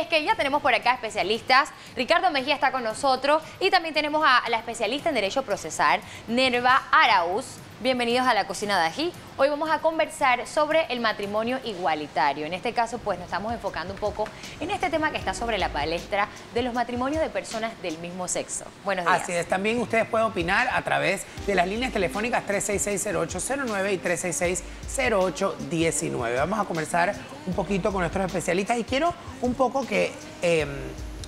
es que ya tenemos por acá especialistas. Ricardo Mejía está con nosotros y también tenemos a la especialista en Derecho Procesal, Nerva Arauz. Bienvenidos a La Cocina de Ají. Hoy vamos a conversar sobre el matrimonio igualitario. En este caso, pues nos estamos enfocando un poco en este tema que está sobre la palestra de los matrimonios de personas del mismo sexo. Buenos días. Así es, también ustedes pueden opinar a través de las líneas telefónicas 366-0809 y 366-0819. Vamos a conversar un poquito con nuestros especialistas y quiero un poco que...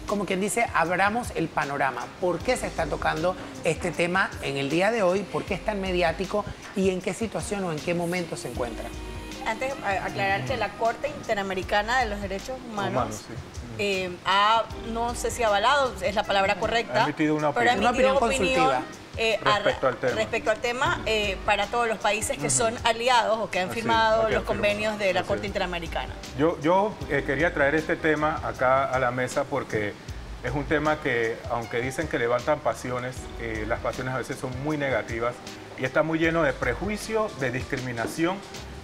como quien dice, abramos el panorama. ¿Por qué se está tocando este tema en el día de hoy? ¿Por qué es tan mediático? ¿Y en qué situación o en qué momento se encuentra? Antes, aclarar que la Corte Interamericana de los Derechos Humanos sí. no sé si avalado, es la palabra correcta, Ha emitido una pero ha opinión. emitido Una opinión consultiva. Respecto al tema para todos los países que son aliados o que han firmado los convenios de la Corte Interamericana. Yo quería traer este tema acá a la mesa porque es un tema que, aunque dicen que levantan pasiones, las pasiones a veces son muy negativas y está muy lleno de prejuicio, de discriminación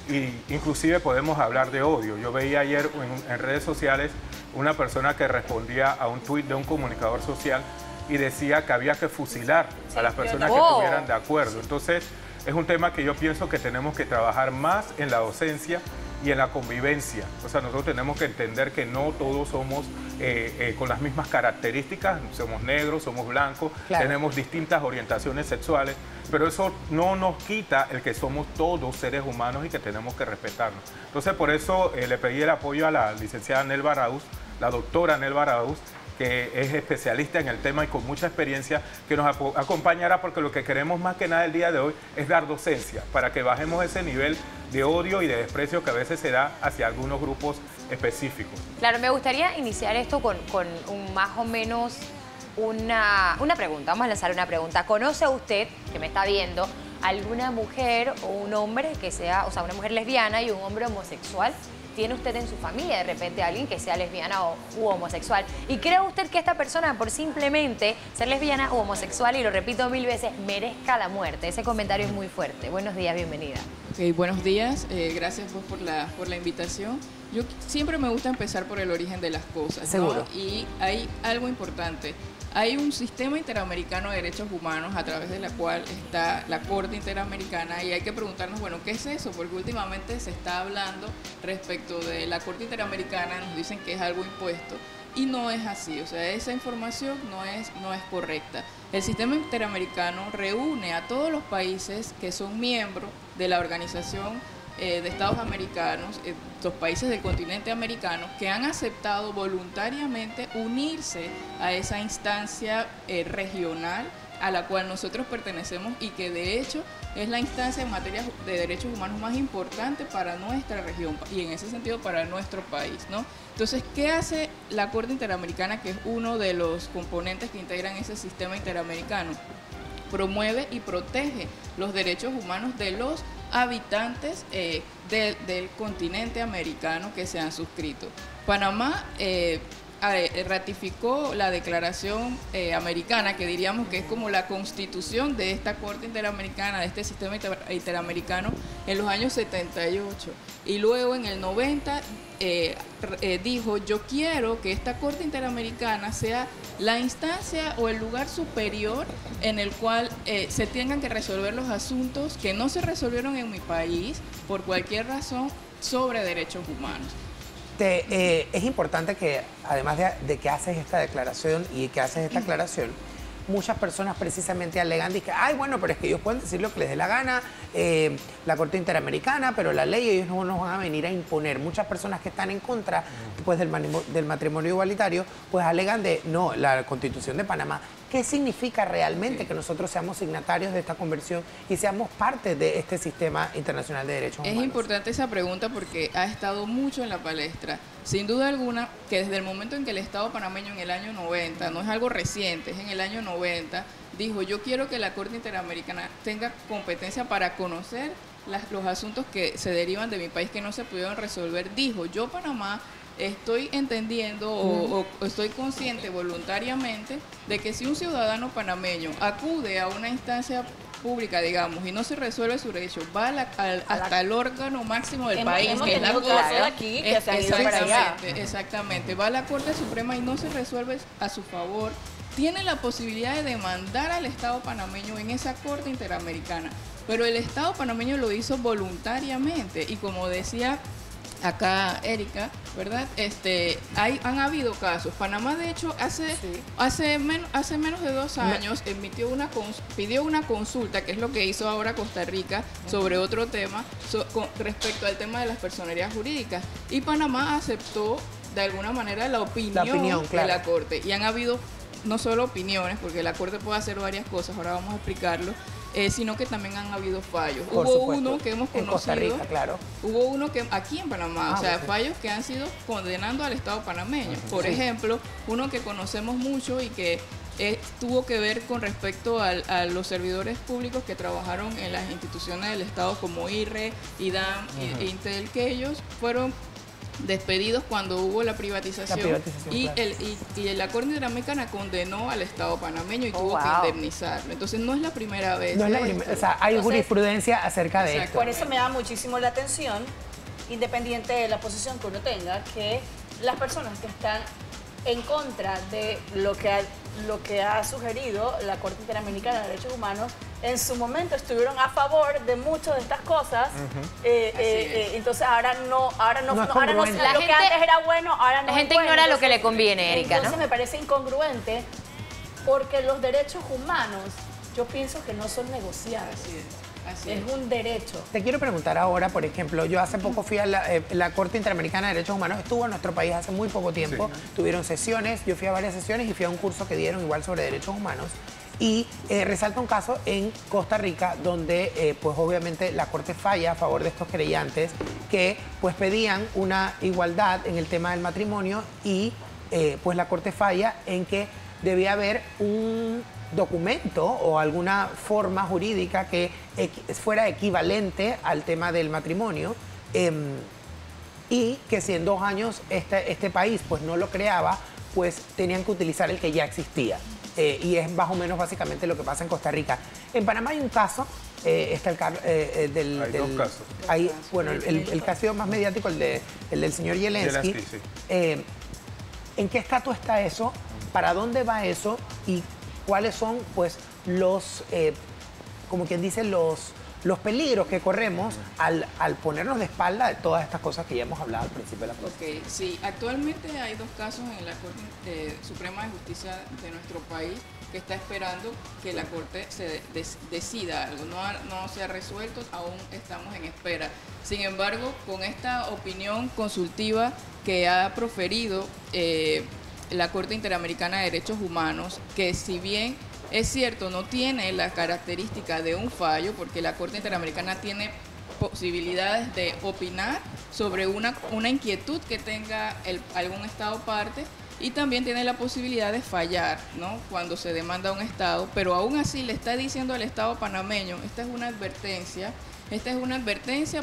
e inclusive podemos hablar de odio. Yo veía ayer en redes sociales una persona que respondía a un tuit de un comunicador social y decía que había que fusilar a las personas que estuvieran de acuerdo. Entonces, es un tema que yo pienso que tenemos que trabajar más en la docencia y en la convivencia. O sea, nosotros tenemos que entender que no todos somos con las mismas características, somos negros, somos blancos, claro, tenemos distintas orientaciones sexuales, pero eso no nos quita el que somos todos seres humanos y que tenemos que respetarnos. Entonces, por eso le pedí el apoyo a la licenciada Nerva Arauz, la doctora Nerva Arauz, que es especialista en el tema y con mucha experiencia, que nos acompañará, porque lo que queremos más que nada el día de hoy es dar docencia, para que bajemos ese nivel de odio y de desprecio que a veces se da hacia algunos grupos específicos. Claro, me gustaría iniciar esto con un más o menos una pregunta. Vamos a lanzar una pregunta. ¿Conoce usted, que me está viendo, alguna mujer o un hombre que sea, o sea, una mujer lesbiana y un hombre homosexual? ¿Tiene usted en su familia de repente a alguien que sea lesbiana u homosexual? ¿Y cree usted que esta persona, por simplemente ser lesbiana u homosexual, y lo repito 1000 veces, merezca la muerte? Ese comentario es muy fuerte. Buenos días, bienvenida. Okay, buenos días, gracias pues, por la invitación. Yo siempre me gusta empezar por el origen de las cosas, ¿no? Seguro. Y hay algo importante. Hay un sistema interamericano de derechos humanos a través de la cual está la Corte Interamericana y hay que preguntarnos, bueno, ¿qué es eso? Porque últimamente se está hablando respecto de la Corte Interamericana, nos dicen que es algo impuesto y no es así, o sea, esa información no es correcta. El sistema interamericano reúne a todos los países que son miembros de la Organización de Estados Americanos, los países del continente americano, que han aceptado voluntariamente unirse a esa instancia regional a la cual nosotros pertenecemos y que de hecho es la instancia en materia de derechos humanos más importante para nuestra región y en ese sentido para nuestro país, ¿no? Entonces, ¿qué hace la Corte Interamericana, que es uno de los componentes que integran ese sistema interamericano? Promueve y protege los derechos humanos de los habitantes del continente americano que se han suscrito. Panamá ratificó la declaración americana, que diríamos que es como la constitución de esta Corte Interamericana, de este sistema interamericano, en los años 78. Y luego en el 90 dijo, yo quiero que esta Corte Interamericana sea la instancia o el lugar superior en el cual se tengan que resolver los asuntos que no se resolvieron en mi país por cualquier razón sobre derechos humanos. Es importante que, además de que haces esta declaración y que haces esta aclaración, muchas personas precisamente alegan que, ay, bueno, pero es que ellos pueden decir lo que les dé la gana, la Corte Interamericana, pero la ley ellos no nos van a venir a imponer. Muchas personas que están en contra pues, del matrimonio igualitario, pues alegan no, la Constitución de Panamá. ¿Qué significa realmente que nosotros seamos signatarios de esta convención y seamos parte de este sistema internacional de derechos humanos? Es importante esa pregunta porque ha estado mucho en la palestra. Sin duda alguna, que desde el momento en que el Estado panameño en el año 90, no es algo reciente, es en el año 90, dijo, yo quiero que la Corte Interamericana tenga competencia para conocer los asuntos que se derivan de mi país que no se pudieron resolver. Dijo, yo Panamá estoy entendiendo o estoy consciente voluntariamente de que si un ciudadano panameño acude a una instancia pública, digamos, y no se resuelve su derecho, va hasta el órgano máximo del país, que es la Corte. Aquí, que se ha ido para allá. Exactamente, va a la Corte Suprema y no se resuelve a su favor, tiene la posibilidad de demandar al Estado panameño en esa Corte Interamericana. Pero el Estado panameño lo hizo voluntariamente y como decía acá Erika, ¿verdad? Han habido casos. Panamá, de hecho, hace menos de 2 años pidió una consulta, que es lo que hizo ahora Costa Rica, sobre otro tema, respecto al tema de las personerías jurídicas. Y Panamá aceptó, de alguna manera, la opinión de la Corte. Y han habido no solo opiniones, porque la Corte puede hacer varias cosas, ahora vamos a explicarlo, sino que también han habido fallos. Hubo uno que hemos conocido, en Costa Rica, claro. Hubo uno que aquí en Panamá, fallos que han sido condenando al Estado panameño. Por ejemplo, uno que conocemos mucho y que tuvo que ver con respecto a los servidores públicos que trabajaron en las instituciones del Estado como IRRE, IDAM e Intel, que ellos fueron despedidos cuando hubo la privatización, y la Corte Interamericana condenó al Estado panameño y tuvo que indemnizarlo. Entonces no es la primera vez. No es la primera, o sea, hay jurisprudencia acerca de esto. Por eso me da muchísimo la atención, independiente de la posición que uno tenga, que las personas que están en contra de lo que ha sugerido la Corte Interamericana de Derechos Humanos, en su momento estuvieron a favor de muchas de estas cosas. Entonces ahora no lo que antes era bueno, ahora no. La gente ignora lo que le conviene, Erika, entonces me parece incongruente, porque los derechos humanos, yo pienso que no son negociables. Así es un derecho. Te quiero preguntar ahora, por ejemplo, yo hace poco fui a la Corte Interamericana de Derechos Humanos, estuvo en nuestro país hace muy poco tiempo, tuvieron sesiones, yo fui a varias sesiones y fui a un curso que dieron igual sobre derechos humanos. Y resalta un caso en Costa Rica donde, pues obviamente, la Corte falla a favor de estos querellantes que, pues, pedían una igualdad en el tema del matrimonio y, pues, la Corte falla en que debía haber un documento o alguna forma jurídica que fuera equivalente al tema del matrimonio y que si en 2 años este país, pues, no lo creaba, pues tenían que utilizar el que ya existía. Y es más o menos básicamente lo que pasa en Costa Rica. En Panamá hay un caso, está hay 2 casos. Bueno, el que ha sido más mediático, el del señor Zelensky. ¿En qué estatus está eso? ¿Para dónde va eso? ¿Y cuáles son, pues, como quien dice, los peligros que corremos al ponernos de espalda de todas estas cosas que ya hemos hablado al principio de la propuesta? Sí, actualmente hay 2 casos en la Corte Suprema de Justicia de nuestro país que está esperando que la Corte se decida algo. No se ha resuelto, aún estamos en espera. Sin embargo, con esta opinión consultiva que ha proferido la Corte Interamericana de Derechos Humanos, que si bien es cierto, no tiene la característica de un fallo, porque la Corte Interamericana tiene posibilidades de opinar sobre una inquietud que tenga algún Estado parte, y también tiene la posibilidad de fallar, ¿no?, cuando se demanda a un Estado, pero aún así le está diciendo al Estado panameño, esta es una advertencia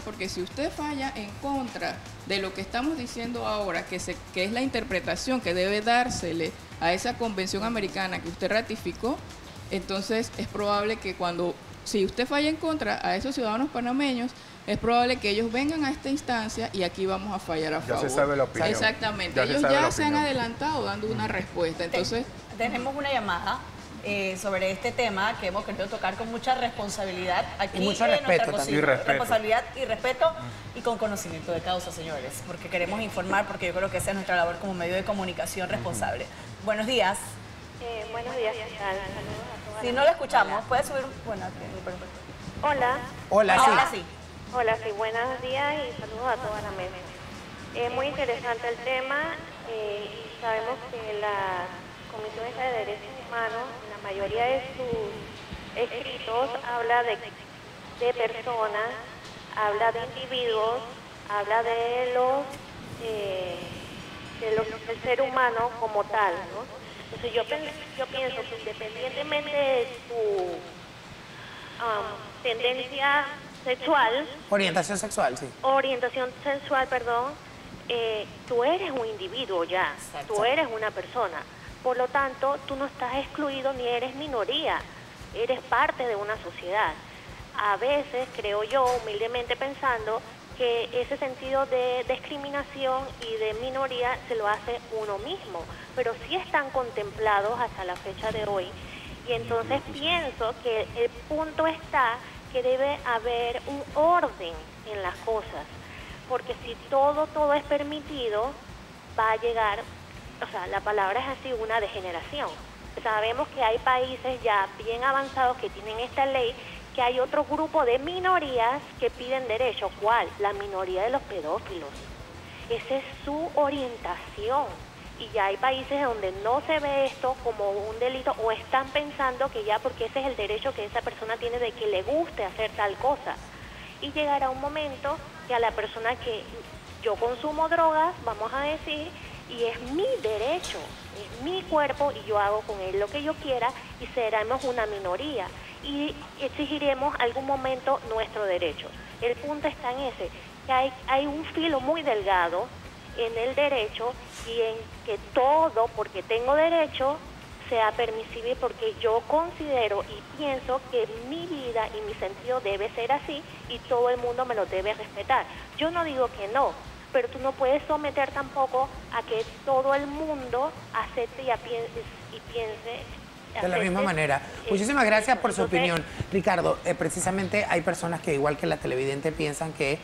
porque si usted falla en contra de lo que estamos diciendo ahora, que es la interpretación que debe dársele a esa convención americana que usted ratificó, entonces es probable que si usted falla en contra a esos ciudadanos panameños, es probable que ellos vengan a esta instancia y aquí vamos a fallar a favor. Ya se sabe la opinión. Exactamente, ellos ya se han adelantado dando una respuesta. Entonces, tenemos una llamada sobre este tema que hemos querido tocar con mucha responsabilidad aquí, y mucho respeto también. Responsabilidad y respeto y con conocimiento de causa, señores, porque queremos informar, porque yo creo que esa es nuestra labor como medio de comunicación responsable. Buenos días. Buenos días, ¿qué tal? Saludos a todas. Si no lo escuchamos, puede subir. Bueno, hola. Hola, sí. Ahora sí. Hola, sí, buenos días y saludos a toda la mesa. Muy interesante el tema. Sabemos que la Comisión de Derechos Humanos, la mayoría de sus escritos habla de personas, habla de individuos, habla del ser humano como tal, ¿no? Entonces yo pienso que independientemente de tu tendencia sexual... Orientación sexual, sí. Orientación sexual, perdón. Tú eres un individuo ya, tú eres una persona. Por lo tanto, tú no estás excluido ni eres minoría. eres parte de una sociedad. A veces, creo yo, humildemente pensando, que ese sentido de discriminación y de minoría se lo hace uno mismo, pero sí están contemplados hasta la fecha de hoy. Y entonces pienso que el punto está que debe haber un orden en las cosas, porque si todo es permitido, va a llegar, o sea, la palabra es así, una degeneración. Sabemos que hay países ya bien avanzados que tienen esta ley, que hay otro grupo de minorías que piden derecho. ¿Cuál? La minoría de los pedófilos. Esa es su orientación. Y ya hay países donde no se ve esto como un delito o están pensando que ya porque ese es el derecho que esa persona tiene de que le guste hacer tal cosa. Y llegará un momento que a la persona que yo consumo drogas, vamos a decir, y es mi derecho, es mi cuerpo y yo hago con él lo que yo quiera y seremos una minoría y exigiremos algún momento nuestro derecho. El punto está en ese, que hay un filo muy delgado en el derecho y en que todo, porque tengo derecho, sea permisible porque yo considero y pienso que mi vida y mi sentido debe ser así y todo el mundo me lo debe respetar. Yo no digo que no, pero tú no puedes someter tampoco a que todo el mundo acepte y piense de la misma manera. Muchísimas gracias por su opinión. Ricardo, precisamente hay personas que igual que la televidente piensan que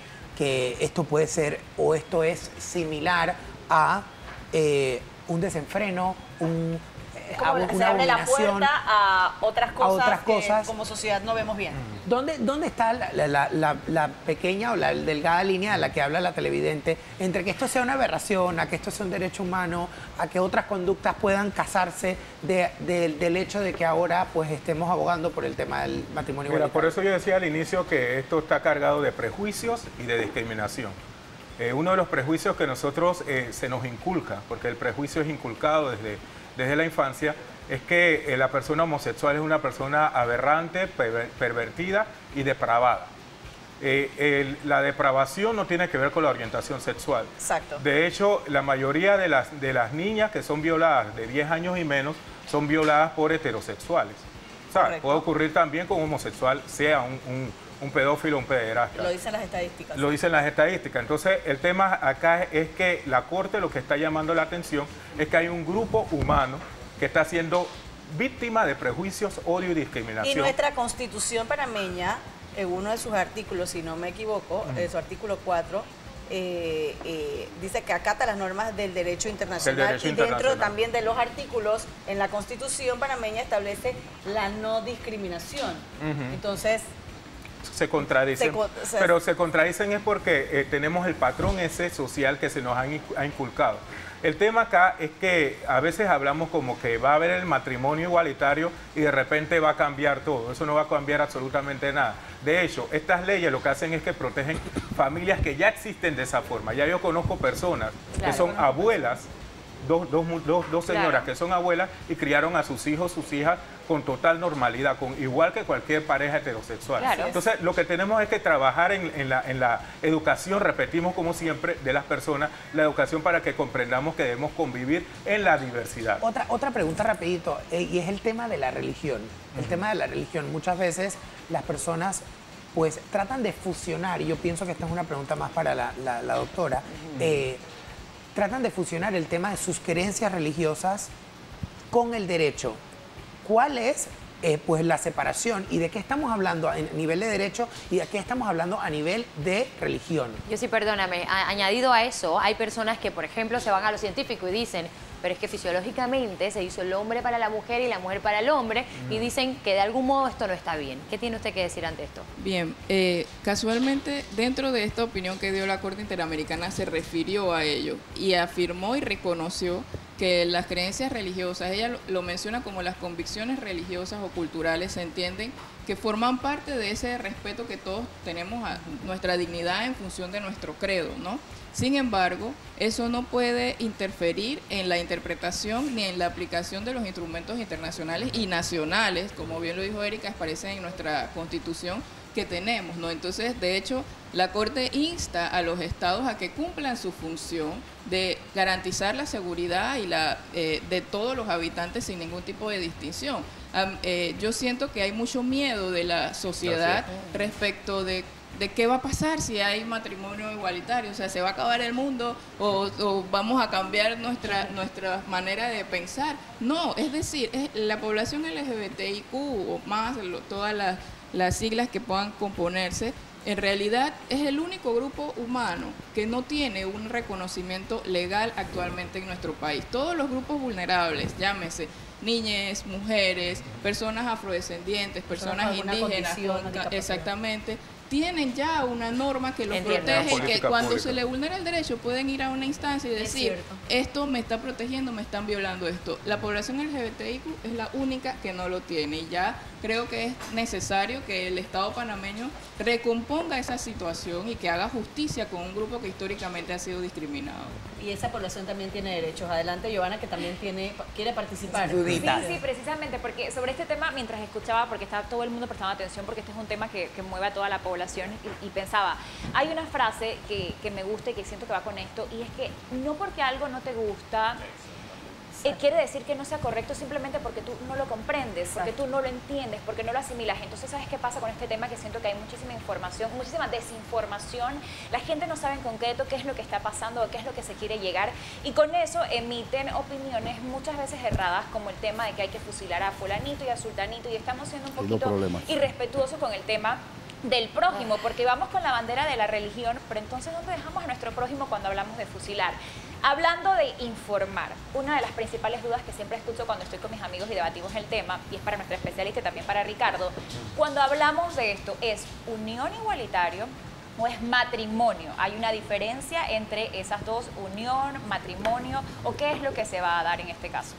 esto puede ser o esto es similar a un desenfreno, como que se abre la puerta a otras cosas que como sociedad no vemos bien. ¿Dónde está la pequeña o la delgada línea de la que habla la televidente entre que esto sea una aberración, a que esto sea un derecho humano, a que otras conductas puedan casarse del hecho de que ahora pues estemos abogando por el tema del matrimonio igualitario? Por eso yo decía al inicio que esto está cargado de prejuicios y de discriminación. Uno de los prejuicios que nosotros se nos inculca, porque el prejuicio es inculcado desde la infancia, es que la persona homosexual es una persona aberrante, pervertida y depravada. La depravación no tiene que ver con la orientación sexual. Exacto. De hecho, la mayoría de las niñas que son violadas de 10 años y menos son violadas por heterosexuales. O sea, puede ocurrir también con un homosexual, sea un pedófilo, un pederasta. Lo dicen las estadísticas. Lo dicen las estadísticas. Entonces, el tema acá es que la Corte lo que está llamando la atención es que hay un grupo humano que está siendo víctima de prejuicios, odio y discriminación. Y nuestra Constitución panameña, en uno de sus artículos, si no me equivoco, su artículo 4, dice que acata las normas del derecho internacional y dentro también de los artículos en la Constitución panameña establece la no discriminación. Entonces... se contradicen, pero se contradicen es porque tenemos el patrón ese social que se nos ha inculcado. El tema acá es que a veces hablamos como que va a haber el matrimonio igualitario y de repente va a cambiar todo. Eso no va a cambiar absolutamente nada. De hecho, estas leyes lo que hacen es que protegen familias que ya existen de esa forma. Ya yo conozco personas que son abuelas, dos señoras que son abuelas y criaron a sus hijos, sus hijas con total normalidad, igual que cualquier pareja heterosexual. Claro. Entonces, lo que tenemos es que trabajar en la educación, repetimos como siempre, de las personas, la educación para que comprendamos que debemos convivir en la diversidad. Otra pregunta rapidito, y es el tema de la religión. El tema de la religión, muchas veces las personas pues tratan de fusionar, y yo pienso que esta es una pregunta más para la doctora, tratan de fusionar el tema de sus creencias religiosas con el derecho. ¿Cuál es pues la separación y de qué estamos hablando a nivel de derecho y de qué estamos hablando a nivel de religión? Yo sí, perdóname, añadido a eso, hay personas que, por ejemplo, se van a lo científico y dicen, pero es que fisiológicamente se hizo el hombre para la mujer y la mujer para el hombre, y dicen que de algún modo esto no está bien. ¿Qué tiene usted que decir ante esto? Bien, casualmente dentro de esta opinión que dio la Corte Interamericana se refirió a ello y afirmó y reconoció que las creencias religiosas, ella lo menciona como las convicciones religiosas o culturales, se entienden que forman parte de ese respeto que todos tenemos a nuestra dignidad en función de nuestro credo, ¿no? Sin embargo, eso no puede interferir en la interpretación ni en la aplicación de los instrumentos internacionales y nacionales, como bien lo dijo Erika, aparecen en nuestra Constitución, que tenemos, ¿no? Entonces, de hecho, la Corte insta a los estados a que cumplan su función de garantizar la seguridad y de todos los habitantes sin ningún tipo de distinción. Yo siento que hay mucho miedo de la sociedad respecto de qué va a pasar si hay matrimonio igualitario, o sea, ¿se va a acabar el mundo o vamos a cambiar nuestra manera de pensar? No, es decir, la población LGBTIQ o más, todas las siglas que puedan componerse, en realidad es el único grupo humano que no tiene un reconocimiento legal actualmente en nuestro país. Todos los grupos vulnerables, llámese niñas, mujeres, personas afrodescendientes, personas indígenas, exactamente, tienen ya una norma que los protege y que cuando se le vulnera el derecho pueden ir a una instancia y decir, esto me está protegiendo, me están violando esto. La población LGBTIQ es la única que no lo tiene y ya creo que es necesario que el Estado panameño recomponga esa situación y que haga justicia con un grupo que históricamente ha sido discriminado. Y esa población también tiene derechos. Adelante, Giovanna, que también quiere participar. Sí, precisamente, porque sobre este tema, mientras escuchaba, porque estaba todo el mundo prestando atención, porque este es un tema que mueve a toda la población, y pensaba, hay una frase que me gusta y que siento que va con esto, y es que no porque algo no te gusta, quiere decir que no sea correcto simplemente porque tú no lo comprendes, porque tú no lo entiendes, porque no lo asimilas. Entonces, ¿sabes qué pasa con este tema? Que siento que hay muchísima información, muchísima desinformación. La gente no sabe en concreto qué es lo que está pasando o qué es lo que se quiere llegar. Y con eso emiten opiniones muchas veces erradas, como el tema de que hay que fusilar a fulanito y a sultanito. Y estamos siendo un poquito irrespetuosos con el tema del prójimo, porque vamos con la bandera de la religión, pero entonces ¿dónde dejamos a nuestro prójimo cuando hablamos de fusilar? Hablando de informar, una de las principales dudas que siempre escucho cuando estoy con mis amigos y debatimos el tema, y es para nuestra especialista y también para Ricardo, cuando hablamos de esto, ¿es unión igualitario o es matrimonio? ¿Hay una diferencia entre esas dos, unión, matrimonio, o qué es lo que se va a dar en este caso?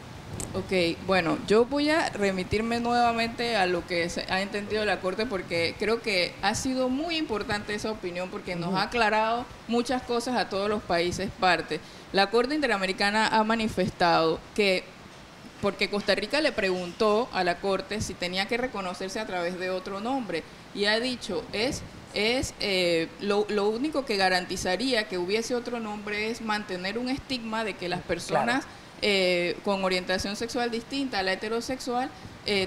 Ok, bueno, yo voy a remitirme nuevamente a lo que ha entendido la Corte porque creo que ha sido muy importante esa opinión porque nos ha aclarado muchas cosas a todos los países parte. La Corte Interamericana ha manifestado que, porque Costa Rica le preguntó a la Corte si tenía que reconocerse a través de otro nombre y ha dicho, lo único que garantizaría que hubiese otro nombre es mantener un estigma de que las personas con orientación sexual distinta a la heterosexual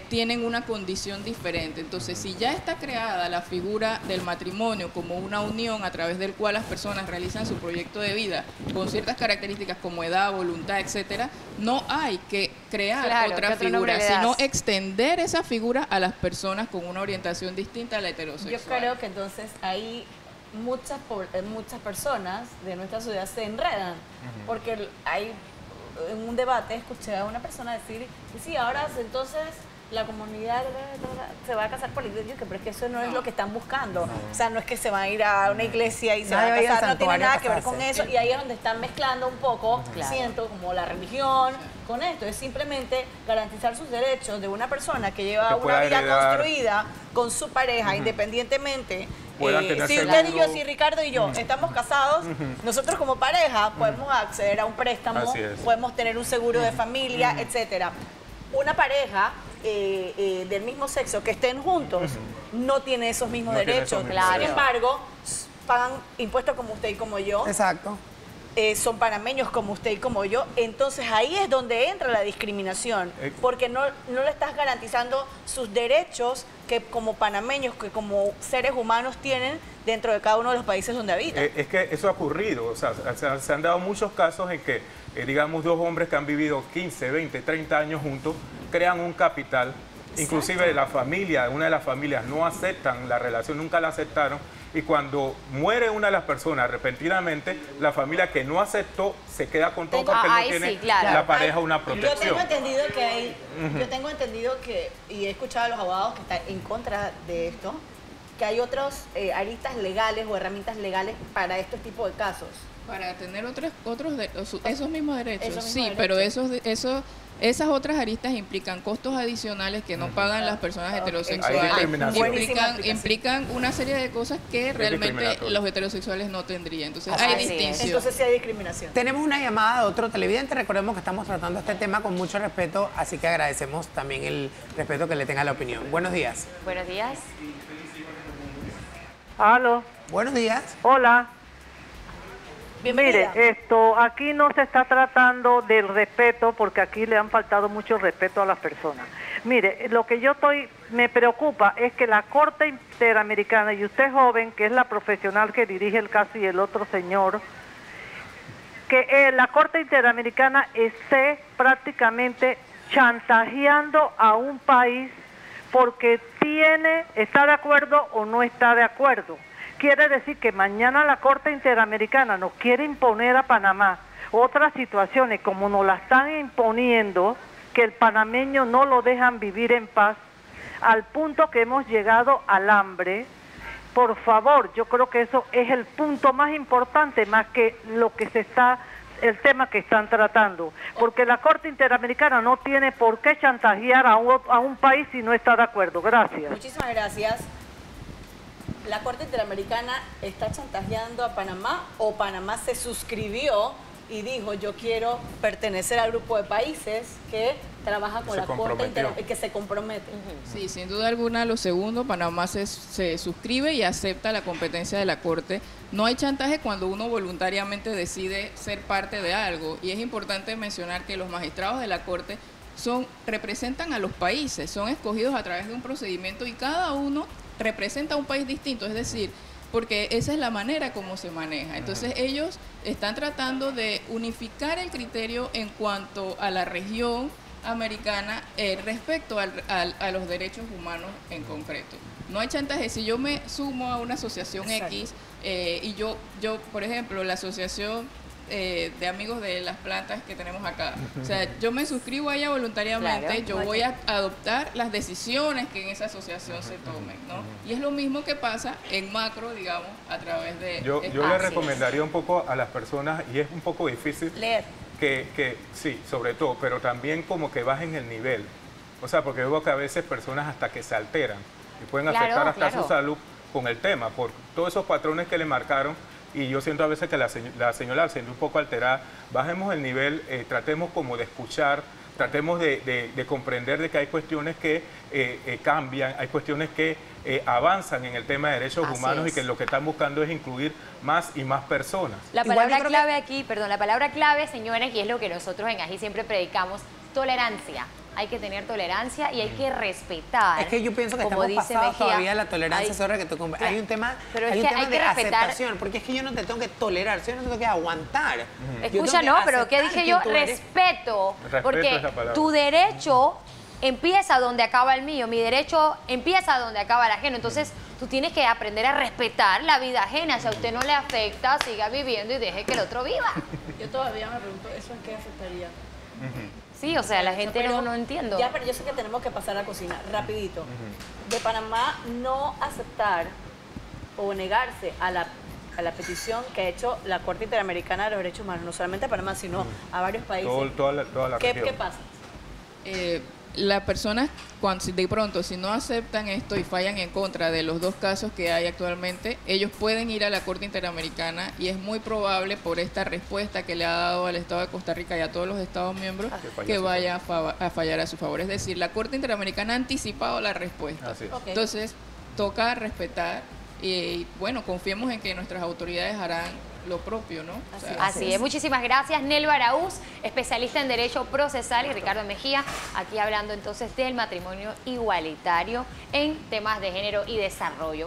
tienen una condición diferente. Entonces, si ya está creada la figura del matrimonio como una unión a través del cual las personas realizan su proyecto de vida con ciertas características como edad, voluntad, etcétera, no hay que crear otra figura, sino extender esa figura a las personas con una orientación distinta a la heterosexual. Yo creo que entonces ahí muchas personas de nuestra sociedad se enredan, porque hay en un debate escuché a una persona decir, sí, ahora entonces la comunidad se va a casar por la iglesia, pero es que eso no es lo que están buscando. O sea, no es que se van a ir a una iglesia y se van a casar, no tiene nada que ver con eso. Y ahí es donde están mezclando un poco, siento, como la religión con esto. Es simplemente garantizar sus derechos de una persona que lleva una vida construida con su pareja, independientemente. Si usted y yo, si Ricardo y yo estamos casados, nosotros como pareja podemos acceder a un préstamo, podemos tener un seguro de familia, etcétera. Una pareja del mismo sexo que estén juntos no tiene esos mismos derechos. Sin embargo, pagan impuestos como usted y como yo. Exacto. Son panameños como usted y como yo. Entonces ahí es donde entra la discriminación, porque no le estás garantizando sus derechos que como panameños, que como seres humanos tienen dentro de cada uno de los países donde habitan. Es que eso ha ocurrido, o sea, se han dado muchos casos en que, digamos, dos hombres que han vivido 15, 20, 30 años juntos, crean un capital. Inclusive la familia, una de las familias no aceptan la relación, nunca la aceptaron, y cuando muere una de las personas repentinamente, la familia que no aceptó se queda con todo porque no tiene la pareja una protección. Yo tengo entendido que, y he escuchado a los abogados que están en contra de esto, que hay otros aristas legales o herramientas legales para este tipo de casos. Para tener esos mismos derechos, pero esas otras aristas implican costos adicionales que no pagan las personas heterosexuales, implican una serie de cosas que realmente los heterosexuales no tendrían. Entonces hay distinción. Entonces sí hay discriminación. Tenemos una llamada de otro televidente. Recordemos que estamos tratando este tema con mucho respeto, así que agradecemos también el respeto que le tenga a la opinión. Buenos días. Buenos días. Aló, Buenos días. hola. Bienvenida. Mire, aquí no se está tratando del respeto porque aquí le han faltado mucho respeto a las personas. Mire, lo que me preocupa es que la Corte Interamericana, y usted joven, que es la profesional que dirige el caso y el otro señor, que la Corte Interamericana esté prácticamente chantajeando a un país porque está de acuerdo o no está de acuerdo. Quiere decir que mañana la Corte Interamericana nos quiere imponer a Panamá otras situaciones como nos la están imponiendo, que el panameño no lo dejan vivir en paz, al punto que hemos llegado al hambre. Por favor, yo creo que eso es el punto más importante, más que el tema que están tratando, porque la Corte Interamericana no tiene por qué chantajear a un país si no está de acuerdo. Gracias. Muchísimas gracias. ¿La Corte Interamericana está chantajeando a Panamá o Panamá se suscribió y dijo yo quiero pertenecer al grupo de países que trabaja con la Corte Interamericana, que se compromete? Sí, sin duda alguna, lo segundo, Panamá se suscribe y acepta la competencia de la Corte. No hay chantaje cuando uno voluntariamente decide ser parte de algo, y es importante mencionar que los magistrados de la Corte representan a los países, son escogidos a través de un procedimiento y cada uno representa a un país distinto, es decir, porque esa es la manera como se maneja. Entonces ellos están tratando de unificar el criterio en cuanto a la región americana respecto a los derechos humanos en concreto. No hay chantaje. Si yo me sumo a una asociación X y yo, por ejemplo, la asociación de amigos de las plantas que tenemos acá, o sea, yo me suscribo a ella voluntariamente, claro, yo voy a adoptar las decisiones que en esa asociación se tomen, ¿no? Y es lo mismo que pasa en macro, digamos, a través de... Yo le recomendaría un poco a las personas, y es un poco difícil... Leer. Que sí, sobre todo, pero también como que bajen el nivel. O sea, porque veo que a veces personas hasta que se alteran y pueden afectar hasta su salud con el tema, por todos esos patrones que le marcaron. Y yo siento a veces que la señora, al ser un poco alterada, bajemos el nivel, tratemos como de escuchar, tratemos de comprender de que hay cuestiones que cambian, hay cuestiones que avanzan en el tema de derechos humanos y que lo que están buscando es incluir más y más personas. La palabra clave aquí, perdón, la palabra clave, señores, y es lo que nosotros en AGI siempre predicamos, tolerancia. Hay que tener tolerancia y hay que respetar. Es que yo pienso que estamos pasados todavía la tolerancia. Hay un tema, pero hay es un que tema hay que de respetar, aceptación, porque es que yo no te tengo que tolerar, yo no te tengo que aguantar. Escucha, no, pero ¿qué dije yo? Respeto, porque tu derecho empieza donde acaba el mío, mi derecho empieza donde acaba el ajeno. Entonces, tú tienes que aprender a respetar la vida ajena. Si a usted no le afecta, siga viviendo y deje que el otro viva. Yo todavía me pregunto, ¿eso en qué afectaría? Sí, o sea, la gente no entiendo. Ya, pero yo sé que tenemos que pasar a cocinar, rapidito. De Panamá no aceptar o negarse a la petición que ha hecho la Corte Interamericana de los Derechos Humanos, no solamente a Panamá, sino a varios países. Toda la región. ¿Qué pasa? Las personas, de pronto, si no aceptan esto y fallan en contra de los dos casos que hay actualmente, ellos pueden ir a la Corte Interamericana y es muy probable, por esta respuesta que le ha dado al Estado de Costa Rica y a todos los Estados miembros, que vaya a fallar a su favor. Es decir, la Corte Interamericana ha anticipado la respuesta. Entonces, toca respetar y, bueno, confiemos en que nuestras autoridades harán lo propio, ¿no? Así es. Muchísimas gracias, Nelva Araúz, especialista en Derecho Procesal, y Ricardo Mejía, aquí hablando entonces del matrimonio igualitario en temas de género y desarrollo.